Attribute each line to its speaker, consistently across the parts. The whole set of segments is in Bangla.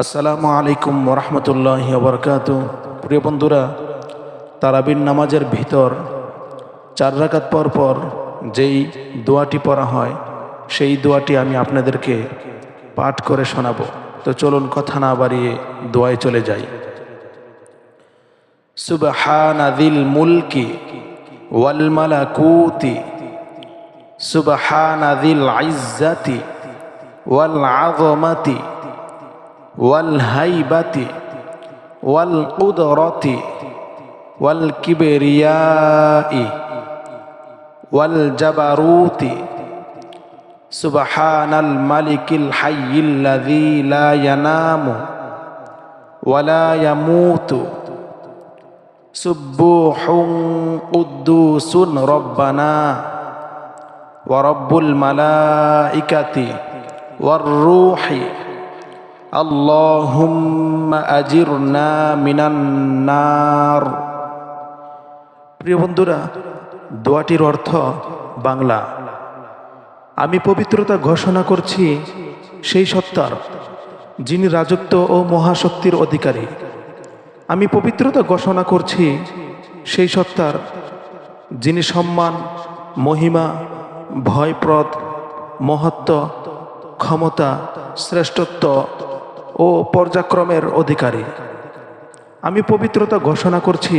Speaker 1: আসসালামু আলাইকুম ওরহমতুল্লাহি ওবরকাতুহ। প্রিয় বন্ধুরা, তারাবির নামাজের ভিতর 4 রাকাত পর পর যেই দোয়াটি পড়া হয় সেই দোয়াটি আমি আপনাদেরকে পাঠ করে শোনাবো। তো চলুন কথা না বাড়িয়ে দোয়ায় চলে যাই। সুবহানা যিল মুলকি ওয়াল মালাকুতি সুবহানা যিল ইজ্জাতি ওয়াল আযমাতি ওয়াল হাইবাতি ওয়াল কুদরতি ওয়াল কিবরিয়াই ওয়াল জাবারুতি সুবহানাল মালিকিল হাইয়িল্লাযী লা ইয়ানামু ওয়ালা ইয়ামুতু সুবহুন কুদ্দুসুন রব্বানা ওয়া রব্বুল মালাইকাতি ওয়ার রূহি আল্লাহুম্মা আজিরনা মিনান নার। প্রিয় বন্ধুরা, দোয়াটির অর্থ বাংলা: আমি পবিত্রতা ঘোষণা করছি সেই সত্তার যিনি রাজত্ব ও মহাশক্তির অধিকারী। আমি পবিত্রতা ঘোষণা করছি সেই সত্তার যিনি সম্মান, মহিমা, ভয়প্রদ, মহত্ব, ক্ষমতা, শ্রেষ্ঠত্ব ও পর্যাক্রমের অধিকারী। আমি পবিত্রতা ঘোষণা করছি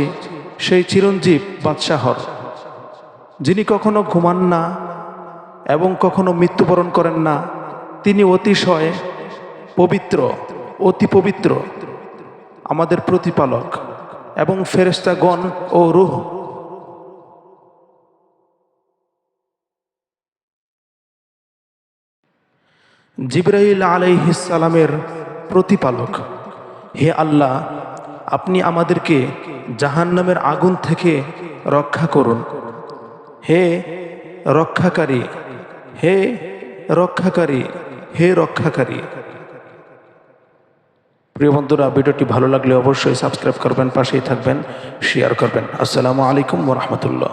Speaker 1: সেই চিরঞ্জীব বাদশাহর যিনি কখনো ঘুমান না এবং কখনো মৃত্যুবরণ করেন না। তিনি অতিশয় পবিত্র, অতি পবিত্র, আমাদের প্রতিপালক এবং ফেরেশতাগণ ও রূহ জিবরাইল আলাইহিস সালামের প্রতিপালক। হে আল্লাহ, আপনি আমাদেরকে জাহান্নামের আগুন থেকে রক্ষা করুন। হে রক্ষাকারী, হে রক্ষাকারী, হে রক্ষাকারী। প্রিয় বন্ধুরা, ভিডিওটি ভালো লাগলে অবশ্যই সাবস্ক্রাইব করবেন, পাশেই থাকবেন, শেয়ার করবেন। আসসালামু আলাইকুম ওয়া রাহমাতুল্লাহ।